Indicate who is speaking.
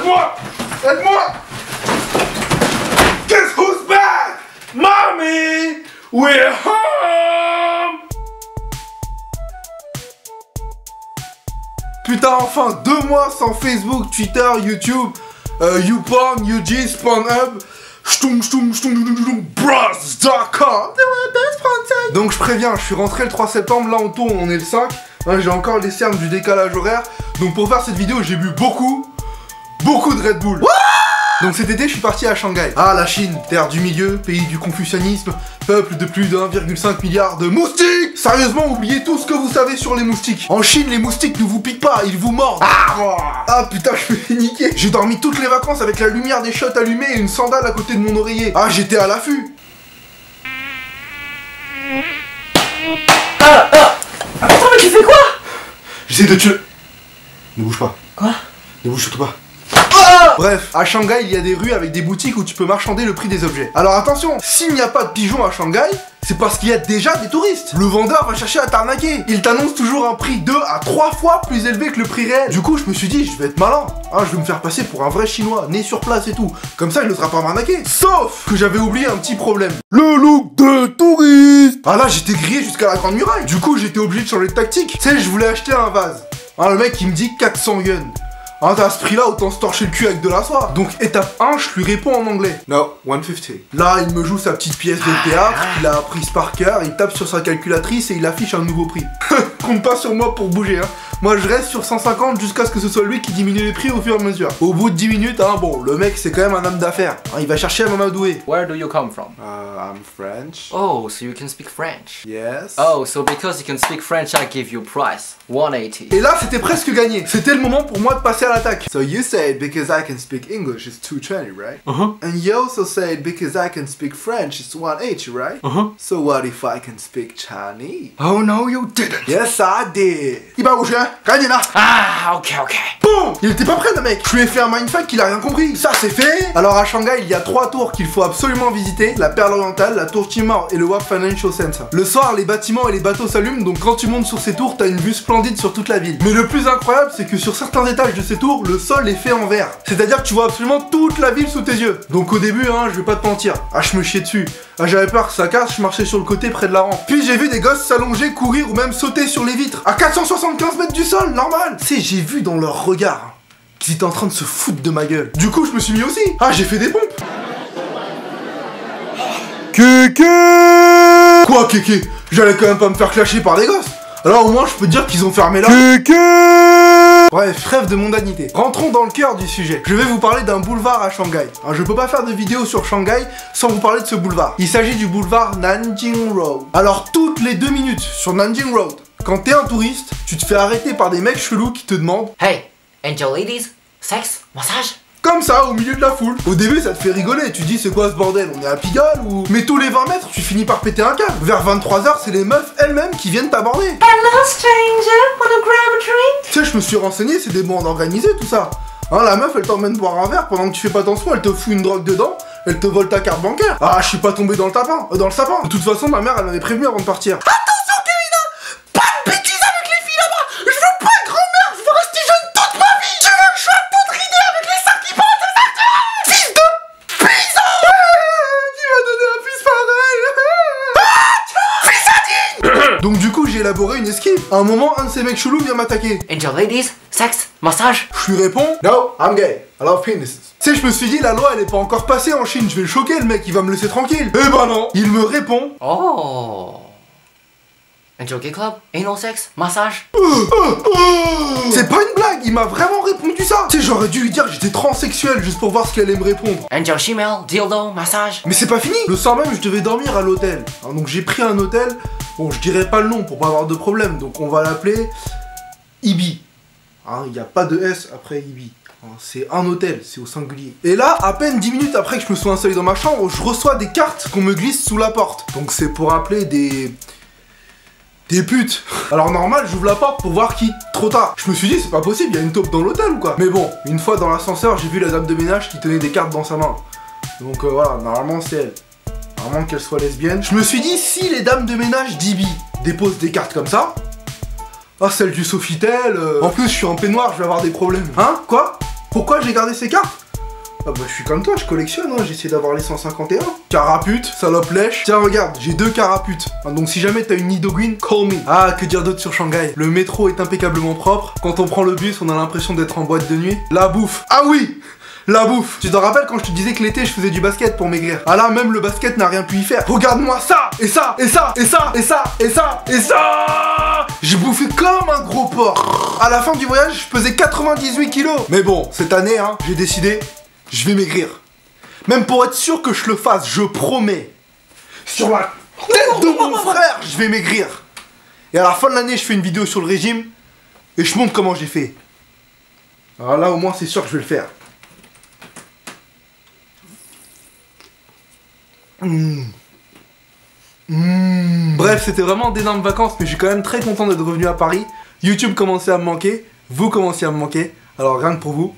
Speaker 1: Aide-moi! Aide-moi! Guess who's back? Mommy! We're home! Putain, enfin 2 mois sans Facebook, Twitter, YouTube, YouPorn, UG's, Pornhub, bros.com. Donc je préviens, je suis rentré le 3 septembre, là on tourne, on est le 5. Hein, j'ai encore les cernes du décalage horaire. Donc pour faire cette vidéo, j'ai bu beaucoup de Red Bull. Donc cet été, je suis parti à Shanghai. Ah, la Chine, terre du milieu, pays du confucianisme, peuple de plus de 1,5 milliard de moustiques. Sérieusement, oubliez tout ce que vous savez sur les moustiques. En Chine, les moustiques ne vous piquent pas, ils vous mordent. Ah putain, je me fais niquer. J'ai dormi toutes les vacances avec la lumière des shots allumée et une sandale à côté de mon oreiller. Ah, j'étais à l'affût.
Speaker 2: Attends, mais tu fais quoi?
Speaker 1: J'essaie de tuer. Ne bouge pas.
Speaker 2: Quoi?
Speaker 1: Ne bouge surtout pas. Bref, à Shanghai, il y a des rues avec des boutiques où tu peux marchander le prix des objets. Alors attention, s'il n'y a pas de pigeons à Shanghai, c'est parce qu'il y a déjà des touristes. Le vendeur va chercher à t'arnaquer. Il t'annonce toujours un prix 2 à 3 fois plus élevé que le prix réel. Du coup, je me suis dit, je vais être malin. Hein, je vais me faire passer pour un vrai chinois, né sur place et tout. Comme ça, il n'osera pas m'arnaquer. Sauf que j'avais oublié un petit problème. Le look de touriste. Ah là, j'étais grillé jusqu'à la grande muraille. Du coup, j'étais obligé de changer de tactique. Tu sais, je voulais acheter un vase. Hein, le mec, il me dit 400 yuans. Ah, à ce prix-là, autant se torcher le cul avec de la soie. Donc, étape 1, je lui réponds en anglais. No, 150. Là, il me joue sa petite pièce de théâtre, il a apprise par cœur, il tape sur sa calculatrice et il affiche un nouveau prix. Compte pas sur moi pour bouger, hein. Moi, je reste sur 150 jusqu'à ce que ce soit lui qui diminue les prix au fur et à mesure. Au bout de 10 minutes, hein, bon, le mec, c'est quand même un homme d'affaires. Hein, il va chercher à m'amadouer.
Speaker 2: Where do you come from?
Speaker 1: I'm French.
Speaker 2: Oh, so you can speak French.
Speaker 1: Yes.
Speaker 2: Oh, so because you can speak French, I give you price. 180.
Speaker 1: Et là, c'était presque gagné. C'était le moment pour moi de passer à l'attaque. So you said because I can speak English, it's 220, right? And you also said because I can speak French, it's 180, right? So what if I can speak Chinese?
Speaker 2: Oh no, you didn't.
Speaker 1: Yes, I did. Il va bouger, hein? Gagné là.
Speaker 2: Ah, ok.
Speaker 1: Boum! Il était pas prêt, le mec. Je lui ai fait un mindfuck qu'il a rien compris. Ça, c'est fait. Alors, à Shanghai, il y a 3 tours qu'il faut absolument visiter. La Perle Orientale, la Tour Timor et le WAP Financial Center. Le soir, les bâtiments et les bateaux s'allument, donc quand tu montes sur ces tours, t'as une vue splendide sur toute la ville. Mais le plus incroyable, c'est que sur certains étages de ces tours, le sol est fait en verre. C'est-à-dire que tu vois absolument toute la ville sous tes yeux. Donc au début, hein, je vais pas te mentir. Ah, je me chiais dessus. Ah, j'avais peur que ça casse, je marchais sur le côté près de la rampe. Puis j'ai vu des gosses s'allonger, courir ou même sauter sur les vitres. À 475 mètres du sol, normal. Tu sais, j'ai vu dans leur regard qu'ils étaient en train de se foutre de ma gueule. Du coup, je me suis mis aussi. Ah, j'ai fait des pompes. Kéké. Quoi, kéké? J'allais quand même pas me faire clasher par des gosses. Alors au moins, je peux te dire qu'ils ont fermé là. Kéké. Bref, trêve de mondanité. Rentrons dans le cœur du sujet. Je vais vous parler d'un boulevard à Shanghai. Alors, je peux pas faire de vidéo sur Shanghai sans vous parler de ce boulevard. Il s'agit du boulevard Nanjing Road. Alors, toutes les 2 minutes sur Nanjing Road, quand t'es un touriste, tu te fais arrêter par des mecs chelous qui te demandent
Speaker 2: Hey, angel ladies, sex, massage?
Speaker 1: comme ça, au milieu de la foule. Au début, ça te fait rigoler, tu dis c'est quoi ce bordel, on est à Pigalle ou... Mais tous les 20 mètres, tu finis par péter un câble. Vers 23h, c'est les meufs elles-mêmes qui viennent t'aborder.
Speaker 2: Hello stranger, wanna grab a drink?
Speaker 1: Tu sais, je me suis renseigné, c'est des bandes organisées tout ça. Hein, la meuf, elle t'emmène boire un verre, pendant que tu fais pas attention, elle te fout une drogue dedans, elle te vole ta carte bancaire. Ah, je suis pas tombé dans le sapin. De toute façon, ma mère, elle m'avait prévenu avant de partir. Attention, Kevin, pas de bêtises avec les filles là-bas. Je veux pas être grand-mère, je veux rester jeune toute ma vie. Tu veux que je sois toute ridée avec les seins qui pendent, c'est ça que tu veux? Fils de pison. Tu m'as donné un fils pareil. Donc du coup, j'ai élaboré une esquive. À un moment, un de ces mecs chelous vient m'attaquer.
Speaker 2: Angel ladies, sex, massage?
Speaker 1: Je lui réponds No, I'm gay. I love penises. Tu sais, je me suis dit, la loi elle est pas encore passée en Chine, je vais le choquer le mec, il va me laisser tranquille. Eh ben non, il me répond
Speaker 2: Oh. Angel gay club, anal sex, massage?
Speaker 1: C'est pas une blague, il m'a vraiment répondu ça. Tu sais, j'aurais dû lui dire que j'étais transsexuel juste pour voir ce qu'elle allait me répondre.
Speaker 2: Angel shemale, dildo, massage?
Speaker 1: Mais c'est pas fini. Le soir même, je devais dormir à l'hôtel. Alors, donc j'ai pris un hôtel, bon, je dirais pas le nom pour pas avoir de problème, donc on va l'appeler Ibi. Hein, il n'y a pas de S après Ibi. C'est un hôtel, c'est au singulier. Et là, à peine 10 minutes après que je me sois installé dans ma chambre, je reçois des cartes qu'on me glisse sous la porte. Donc c'est pour appeler des putes. Alors normal, j'ouvre la porte pour voir qui. Trop tard. Je me suis dit, c'est pas possible, il y a une taupe dans l'hôtel ou quoi. Mais bon, une fois dans l'ascenseur, j'ai vu la dame de ménage qui tenait des cartes dans sa main. Donc voilà, normalement c'est elle. À moins qu'elle soit lesbienne. Je me suis dit, si les dames de ménage d'Ibi déposent des cartes comme ça, ah, celle du Sofitel, en plus je suis en peignoir, je vais avoir des problèmes. Hein? Quoi? Pourquoi j'ai gardé ces cartes? Ah bah je suis comme toi, je collectionne, hein. J'essaie d'avoir les 151. Carapute, salope lèche. Tiens regarde, j'ai 2 caraputes. Ah, donc si jamais t'as une Nidoguin, call me. Ah, que dire d'autre sur Shanghai? Le métro est impeccablement propre. Quand on prend le bus, on a l'impression d'être en boîte de nuit. La bouffe. Ah oui, la bouffe. Tu te rappelles quand je te disais que l'été je faisais du basket pour maigrir? Ah là, même le basket n'a rien pu y faire. Regarde-moi ça, et ça, et ça, et ça, et ça, et ça, et ça. J'ai bouffé comme un gros porc. À la fin du voyage, je pesais 98 kilos. Mais bon, cette année, hein, j'ai décidé, je vais maigrir. Même pour être sûr que je le fasse, je promets. Sur la tête de mon frère, je vais maigrir. Et à la fin de l'année, je fais une vidéo sur le régime et je montre comment j'ai fait. Alors là, au moins, c'est sûr que je vais le faire. Bref, c'était vraiment d'énormes vacances, mais je suis quand même très content d'être revenu à Paris. YouTube commençait à me manquer, vous commenciez à me manquer, alors rien que pour vous,